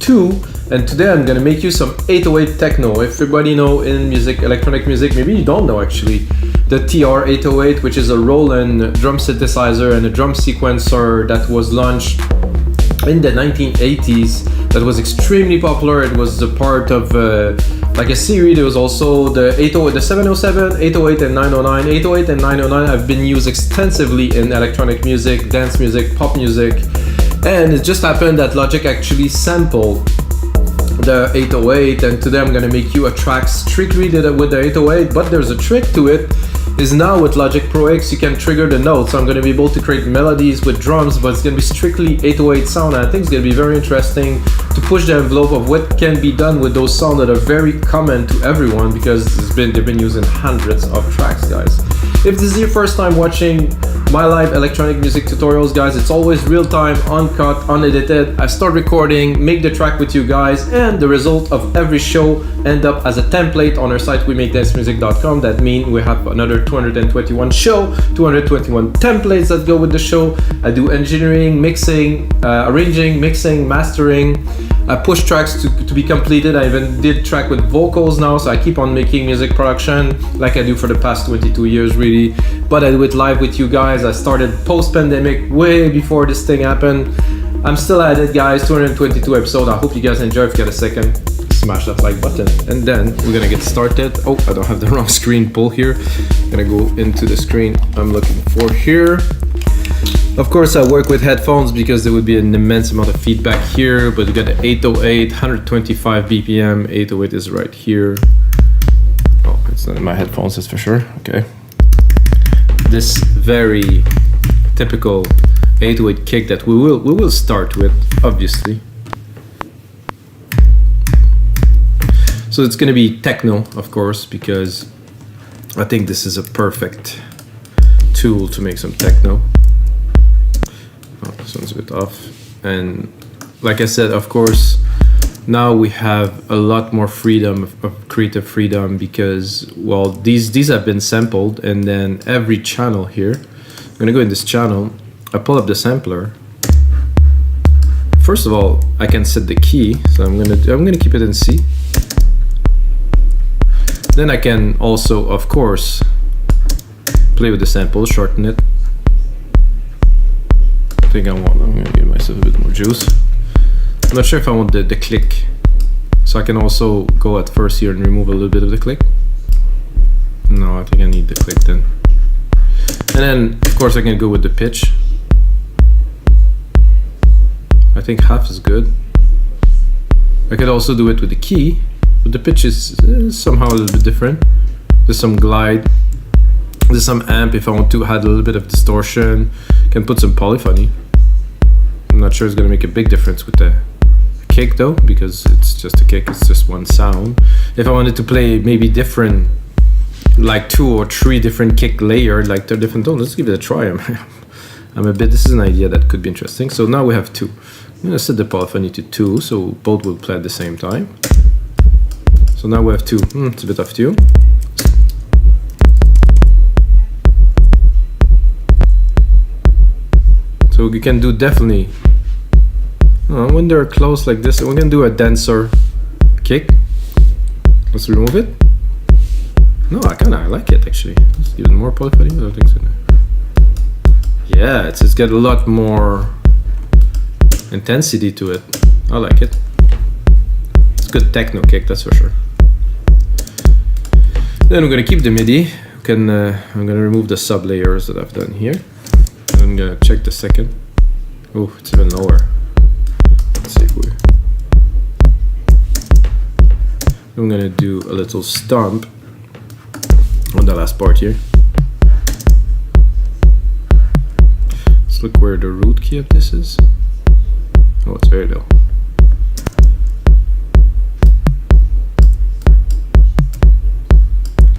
2, and today I'm gonna make you some 808 techno. If everybody know in music, electronic music, maybe you don't know actually, the TR-808, which is a Roland drum synthesizer and a drum sequencer that was launched in the 1980s, that was extremely popular. It was a part of like a series. There was also the 808, the 707, 808 and 909. 808 and 909 have been used extensively in electronic music, dance music, pop music, and it just happened that Logic actually sampled the 808, and today I'm gonna make you a track strictly with the 808, but there's a trick to it. Is now with Logic Pro X you can trigger the notes, so I'm going to be able to create melodies with drums, but it's going to be strictly 808 sound, and I think it's going to be very interesting to push the envelope of what can be done with those sounds that are very common to everyone, because they've been using hundreds of tracks, guys. If this is your first time watching my live electronic music tutorials, guys, it's always real time, uncut, unedited. I start recording, make the track with you guys, and the result of every show end up as a template on our site wemakedancemusic.com. That means we have another 221 show, 221 templates that go with the show. I do engineering, mixing, arranging, mixing, mastering. I push tracks to be completed. I even did track with vocals now, so I keep on making music production like I do for the past 22 years really, but I do it live with you guys. I started post-pandemic, way before this thing happened. I'm still at it, guys. 222 episodes. I hope you guys enjoy. If you get a second, smash that like button, and then we're gonna get started. Oh, I don't have the wrong screen pull here. I'm gonna go into the screen I'm looking for here. Of course, I work with headphones because there would be an immense amount of feedback here, but we got the 808, 125 BPM. 808 is right here. Oh, it's not in my headphones, that's for sure. Okay. This very typical 808 kick that we will start with, obviously. So it's gonna be techno, of course, because I think this is a perfect tool to make some techno. Oh, this one's a bit off. And like I said, of course, now we have a lot more freedom of creative freedom, because, well, these have been sampled, and then every channel here, I'm gonna go in this channel, I pull up the sampler. First of all, I can set the key, so I'm gonna keep it in C. Then I can also, of course, play with the sample, shorten it. I think I'm gonna give myself a bit more juice. I'm not sure if I want the click, so I can also go at first here and remove a little bit of the click. No, I think I need the click then. And then, of course, I can go with the pitch. I think half is good. I could also do it with the key, but the pitch is somehow a little bit different. There's some glide. There's some amp if I want to add a little bit of distortion. Can put some polyphony. I'm not sure it's gonna make a big difference with the kick though, because it's just a kick, it's just one sound. If I wanted to play maybe different, like 2 or 3 different kick layers, like they're different tones, let's give it a try. This is an idea that could be interesting. So now we have 2. I'm gonna set the polyphony to 2, so both will play at the same time. So now we have 2. It's a bit off tune. So you can do definitely, when they're close like this, we can do a denser kick. Let's remove it. No, I like it actually. Let's give it more polyphony. I don't think so. Yeah, it's got a lot more intensity to it. I like it. It's a good techno kick, that's for sure. Then we're gonna keep the MIDI. I'm gonna remove the sub layers that I've done here. I'm gonna check the second. Oh, it's even lower. Let's see if I'm gonna do a little stomp on the last part here. Let's look where the root key of this is. Oh, it's very low.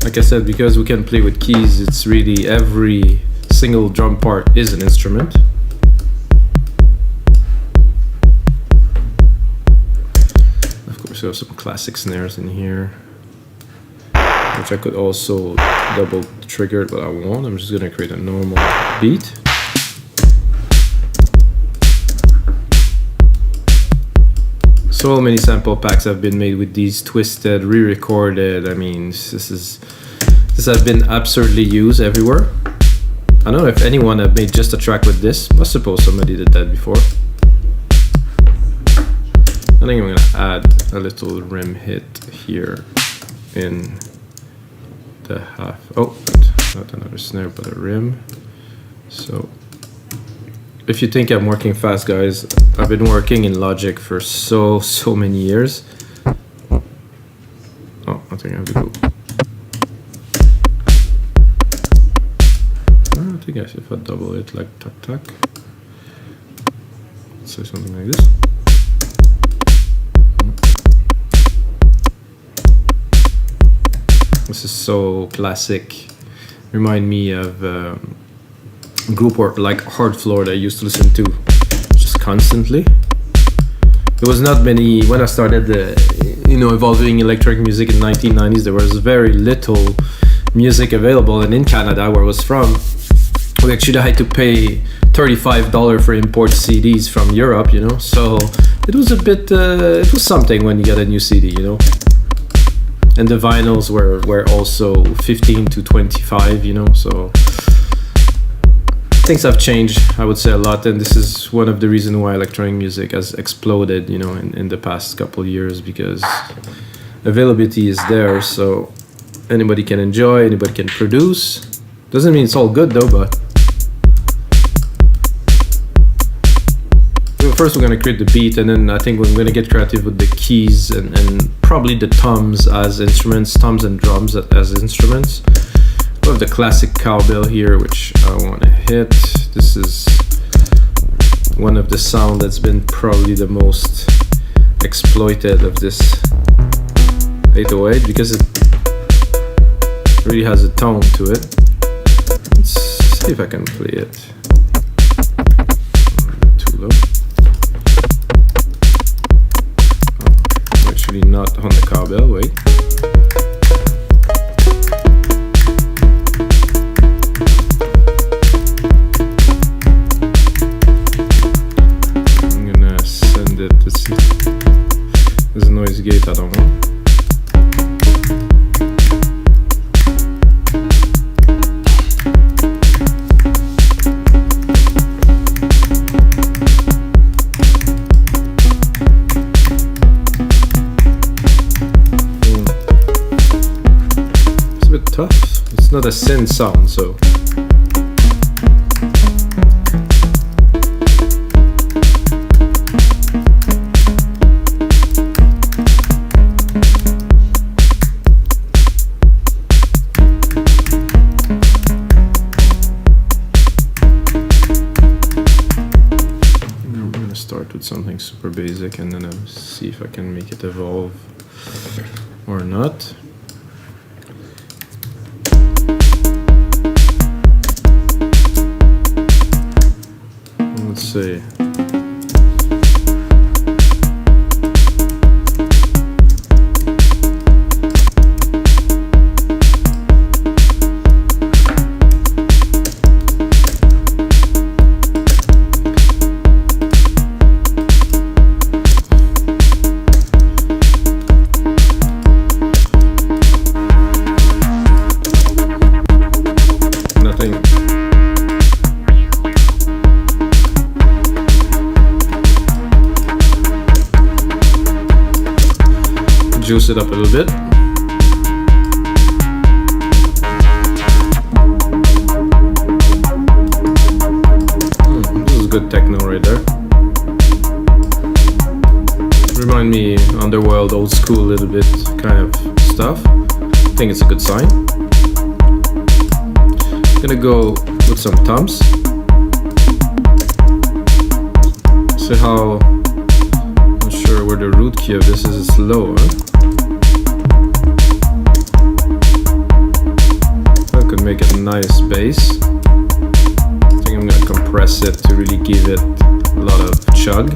Like I said, because we can play with keys, it's really every single drum part is an instrument. Of course, we have some classic snares in here, which I could also double trigger, but I won't. I'm just gonna create a normal beat. So many sample packs have been made with these, twisted, re-recorded. I mean, this has been absurdly used everywhere. I don't know if anyone have made just a track with this. I suppose somebody did that before. I think I'm gonna add a little rim hit here in the half. Oh, not another snare, but a rim. So if you think I'm working fast, guys, I've been working in Logic for so many years. Oh, I think I have to go. I think I should if I double it like tuck tuck. Let's say something like this. This is so classic. Remind me of a group like Hard Floor that I used to listen to just constantly. There was not many when I started evolving electronic music in 1990s. There was very little music available, and in Canada, where I was from, we actually had to pay $35 for import CDs from Europe. So it was a bit. It was something when you get a new CD, And the vinyls were also 15 to 25, so things have changed, I would say, a lot, and this is one of the reasons why electronic music has exploded, in the past couple of years, because availability is there, so anybody can enjoy, anybody can produce. Doesn't mean it's all good though, but first we're going to create the beat, and then I think we're going to get creative with the keys and probably the toms as instruments, toms and drums as instruments. We have the classic cowbell here, which I want to hit. This is one of the sound that's been probably the most exploited of this 808 because it really has a tone to it. Let's see if I can play it. Too low. Not on the cowbell, wait. I'm gonna send it to see. There's a noise gate, I don't know. It's not a synth sound, so I'm gonna start with something super basic and then I'll see if I can make it evolve or not. Let's see. Nothing. Juice it up a little bit. This is good techno right there. Remind me Underworld, old school, little bit kind of stuff. I think it's a good sign. Gonna go with some toms. See how. Not sure where the root key of this is. It's low, huh? Could make it a nice bass. I think I'm gonna compress it to really give it a lot of chug.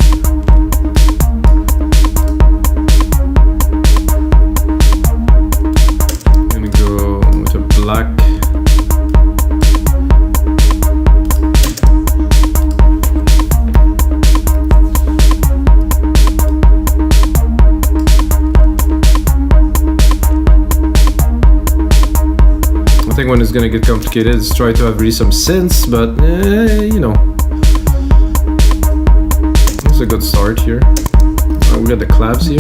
I'm gonna go with a black. think when it's gonna get complicated is try to have really some synths, but you know, it's a good start here. We got the clavs here.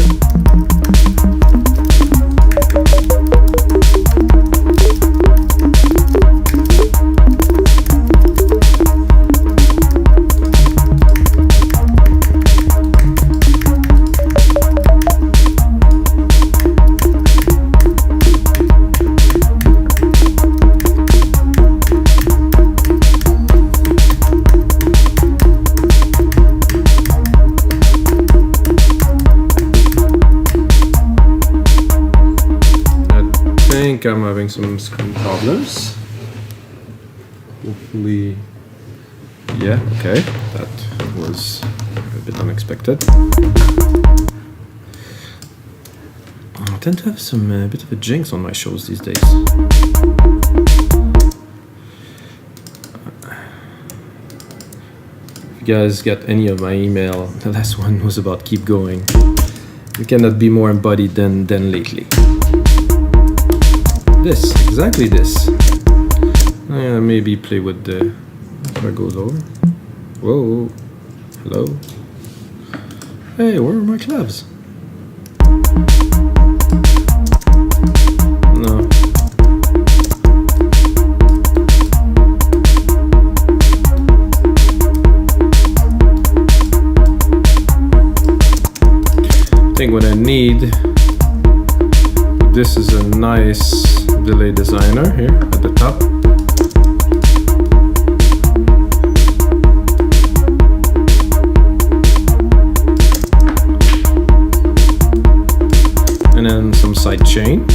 I'm having some screen problems. Hopefully, yeah, okay, that was a bit unexpected. I tend to have some bit of a jinx on my shows these days. If you guys got any of my email, the last one was about keep going. You cannot be more embodied than lately. This, exactly this. Maybe play with the, if I go lower. Whoa, hello. Hey, where are my clavs? No. I think what I need, this is a nice delay designer here at the top. And then some side chain.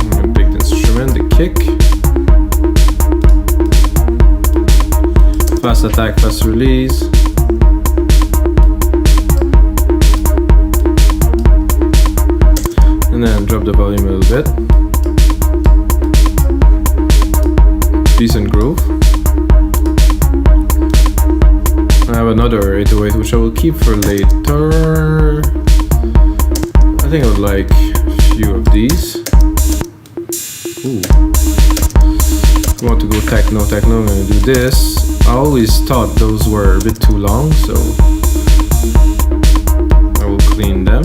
I'm gonna pick the instrument, the kick. Fast attack, fast release. And then drop the volume a little bit. Decent groove. I have another 808 which I will keep for later. I think I would like a few of these. Ooh. If I want to go techno, I'm gonna do this. I always thought those were a bit too long, so I will clean them.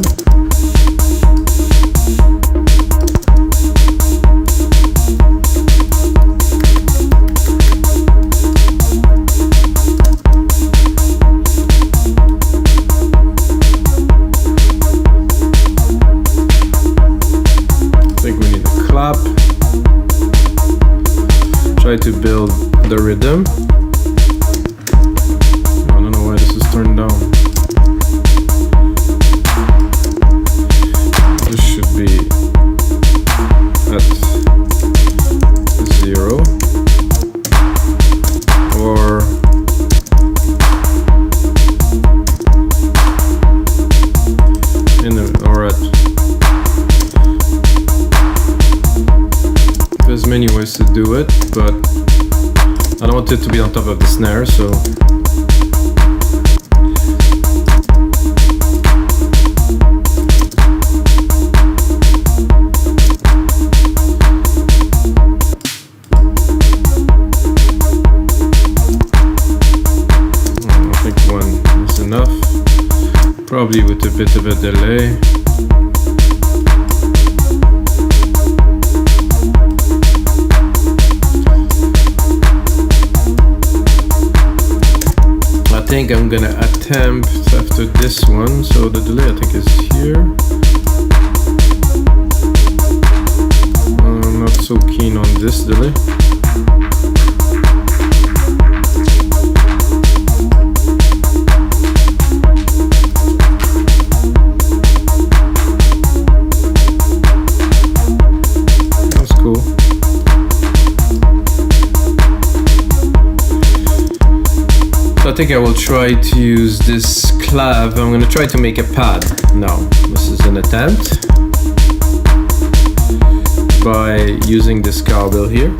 Try to build the rhythm. I don't know why this is turned down. This should be at 0 or at. There's many ways to do it, but I don't want it to be on top of the snare, so I think one is enough, probably with a bit of a delay. I think I'm gonna attempt after this one, so the delay I think is here. I'm not so keen on this delay. That's cool. So I think I will try to use this clav. I'm gonna try to make a pad now. This is an attempt by using this cowbell here.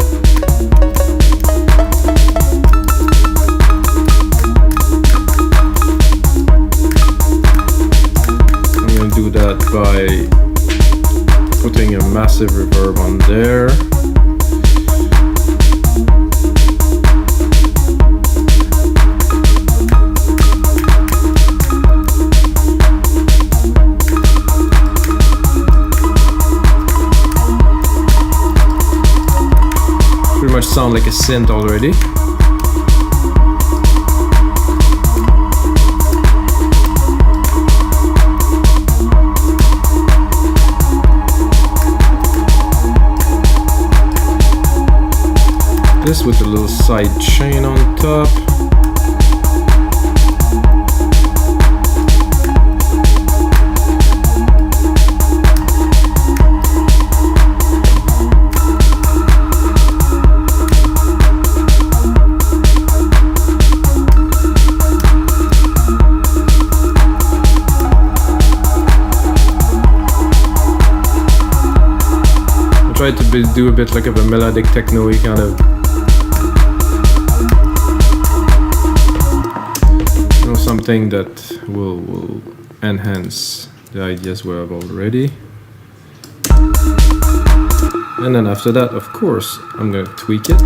I'm gonna do that by putting a massive reverb on there. Pretty much sound like a synth already. This with a little side chain on top. I tried to do a bit like of a melodic techno-y kind of, something that will enhance the ideas we have already. And then after that, of course, I'm going to tweak it.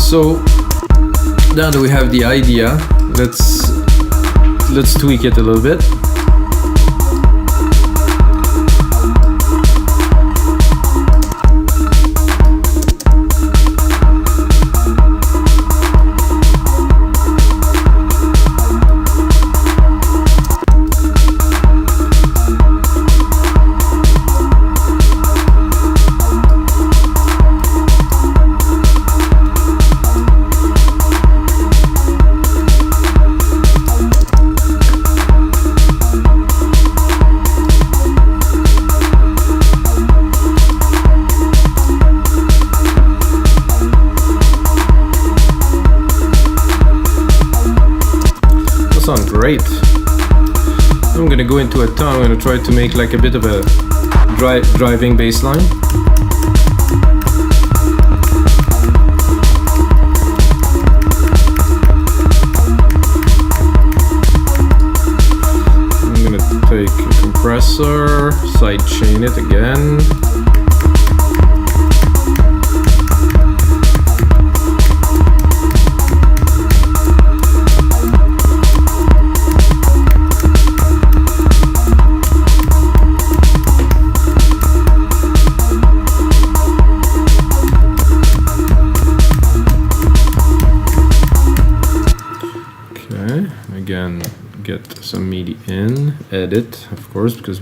So now that we have the idea, let's tweak it a little bit. Sound great. I'm gonna go into a tone. I'm gonna try to make like a bit of a driving bass line. I'm gonna take a compressor, side chain it again. Again, get some MIDI in, edit, of course, because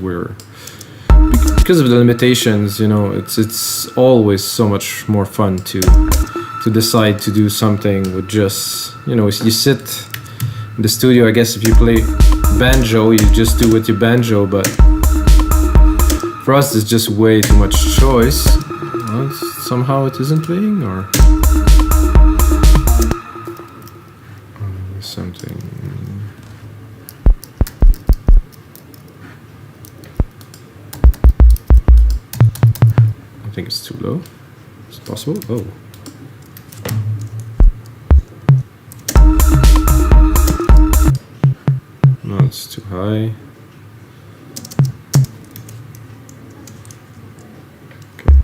of the limitations, you know, it's always so much more fun to decide to do something with just, you know, you sit in the studio. I guess if you play banjo, you just do with your banjo, but for us, it's just way too much choice. Well, somehow it isn't playing, or something. I think it's too low. Is it possible? Oh. No, it's too high. Okay.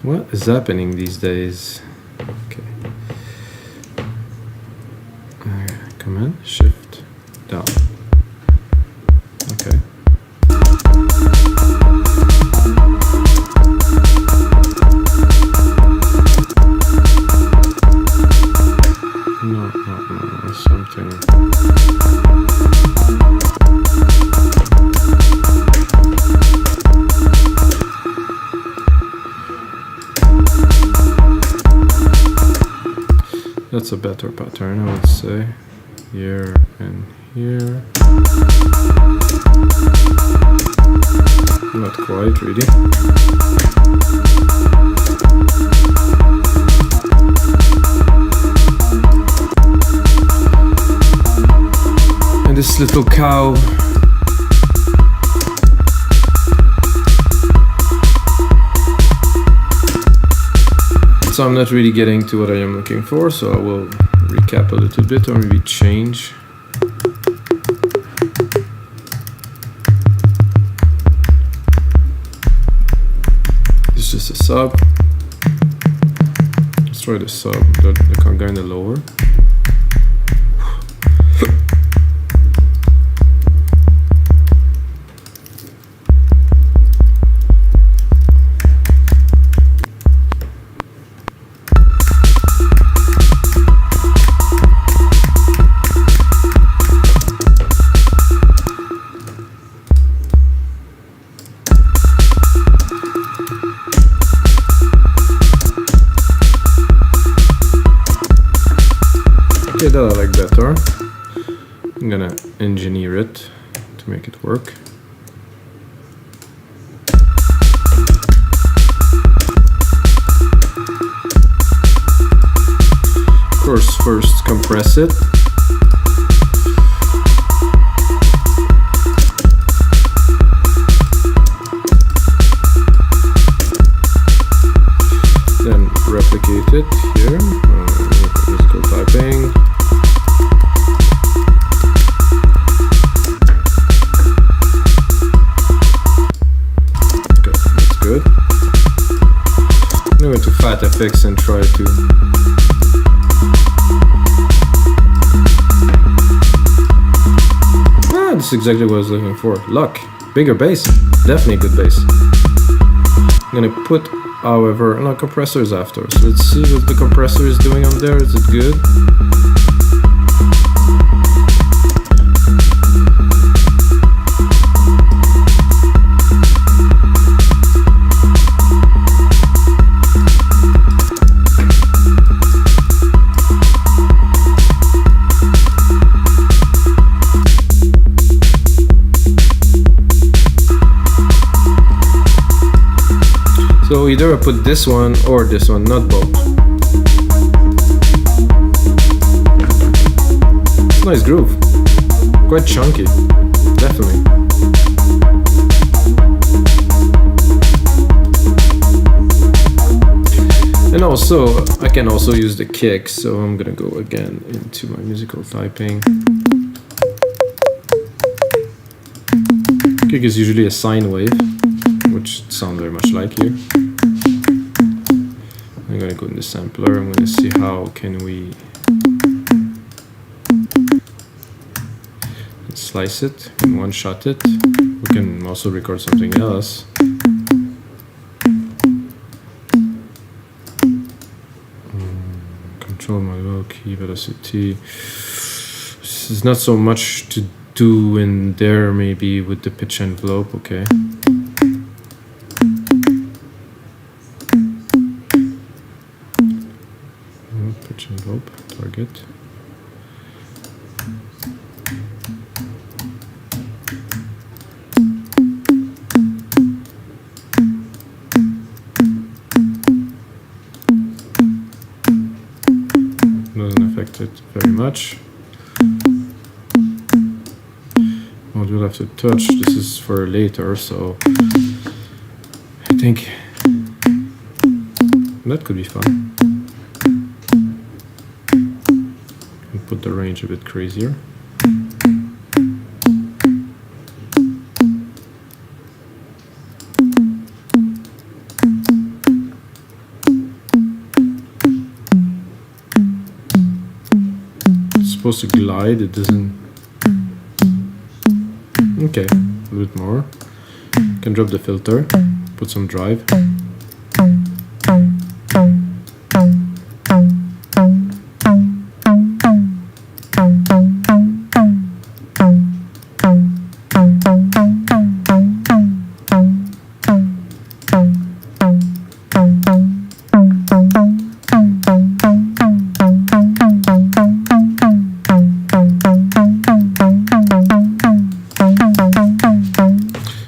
What is happening these days? Okay. Command Shift down. Okay. No, something. That's a better pattern, I would say. Here and here. Not quite, really. And this little cow so I'm not really getting to what I am looking for, so I will recap a little bit or maybe change. It's just a sub. Let's try the sub, the conga in the lower. Okay, that I like better. I'm gonna engineer it to make it work. Of course, first compress it. Then replicate it here. Musical typing. Good. I'm going to Fat FX and try to this is exactly what I was looking for. Luck. Bigger bass. Definitely good bass. I'm gonna put, however, no compressors after. So let's see what the compressor is doing on there. Is it good? So either I put this one or this one, not both. Nice groove. Quite chunky. Definitely. And also, I can also use the kick, so I'm gonna go again into my musical typing. Kick is usually a sine wave, which sounds very much like here. I'm gonna go in the sampler. I'm gonna see how can we slice it and one-shot it. We can also record something else. Control my low key velocity. There's not so much to do in there, maybe with the pitch envelope. Okay. Pitch envelope target. Doesn't affect it very much. We'll have to touch. This is for later, so I think that could be fun. And put the range a bit crazier. It's supposed to glide, it doesn't. Okay, a little bit more. Can drop the filter, put some drive.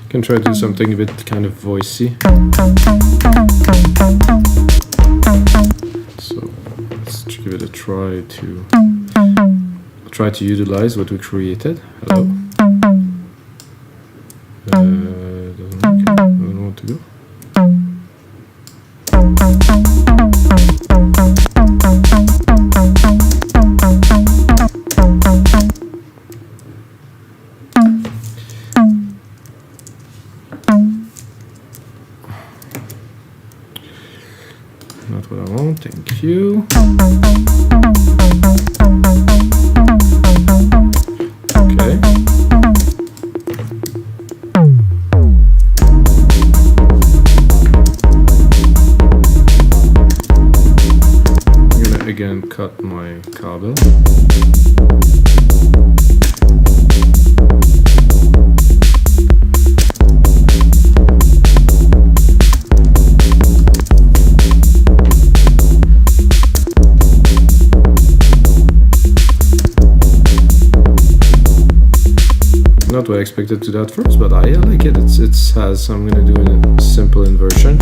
Can try to do something a bit kind of voicey. So let's give it a try to utilize what we created. Hello. Doesn't work. I don't know what to do. cut my cable. Not what I expected to do that first, but I like it. It has. I'm gonna do a simple inversion.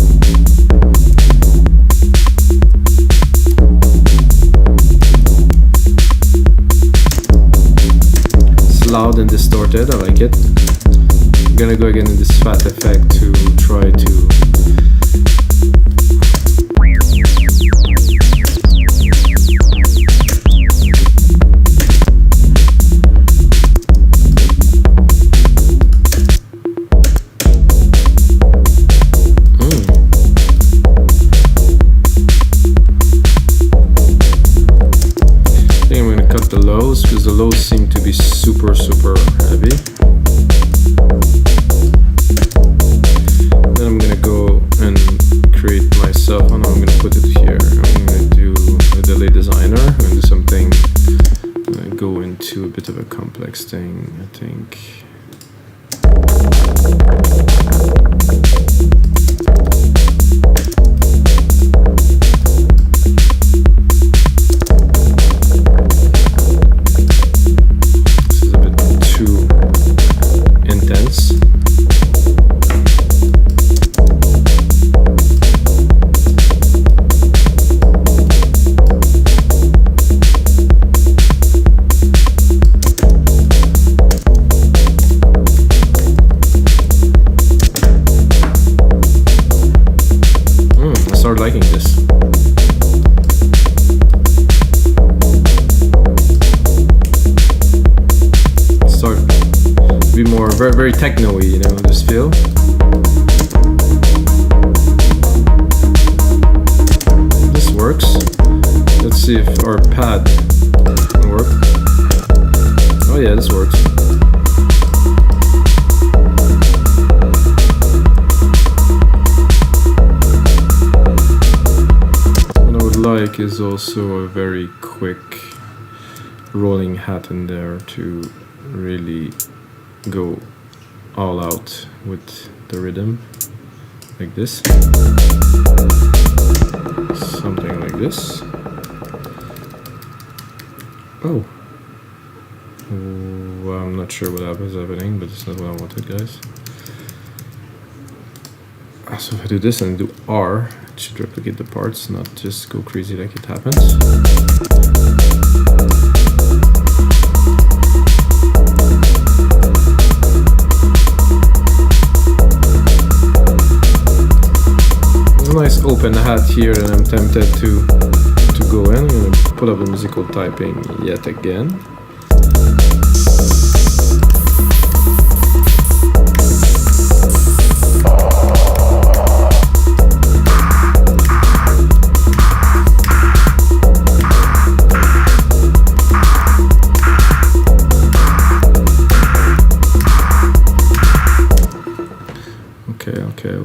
It's loud and distorted. I like it. I'm gonna go again in this fat effect to try to. Because the lows seem to be super heavy. Then I'm gonna go and create myself. Oh no, I'm gonna put it here. I'm gonna do a delay designer. I'm gonna do something, go into a bit of a complex thing, I think. Liking this. Start to be more very techno-y, you know, this feel. This works. Let's see if our pad can work. Oh yeah, this works. Like is also a very quick rolling hat in there to really go all out with the rhythm, like this, something like this. Oh, well, I'm not sure what happens happening, but it's not what I wanted, guys. So if I do this and do R, it should replicate the parts, not just go crazy like it happens. There's a nice open hat here that I'm tempted to go in. I'm going to put up the musical typing yet again.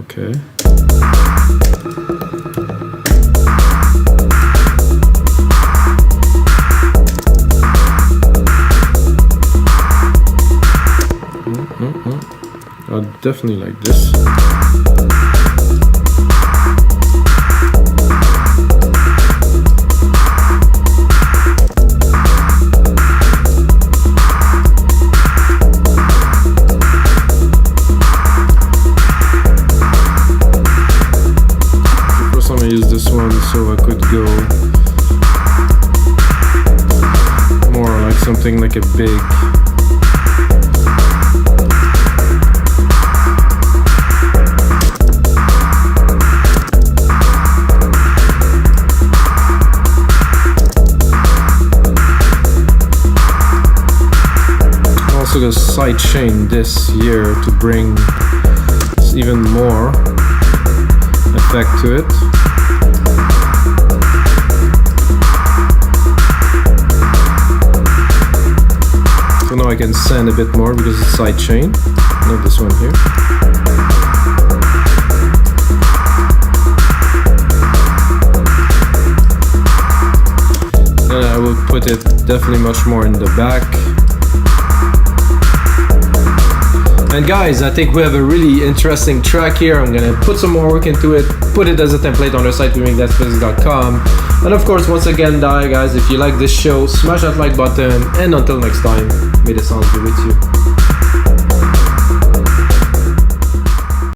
Okay. I definitely like this. I use this one so I could go more like something like a big I'm also gonna side chain this here to bring even more effect to it. So now I can send a bit more because it's side chain, not this one here. will put it definitely much more in the back. And guys, I think we have a really interesting track here. I'm gonna put some more work into it, put it as a template on our site, rymths.com. And of course, once again, guys, if you like this show, smash that like button, and until next time, may the sounds be with you.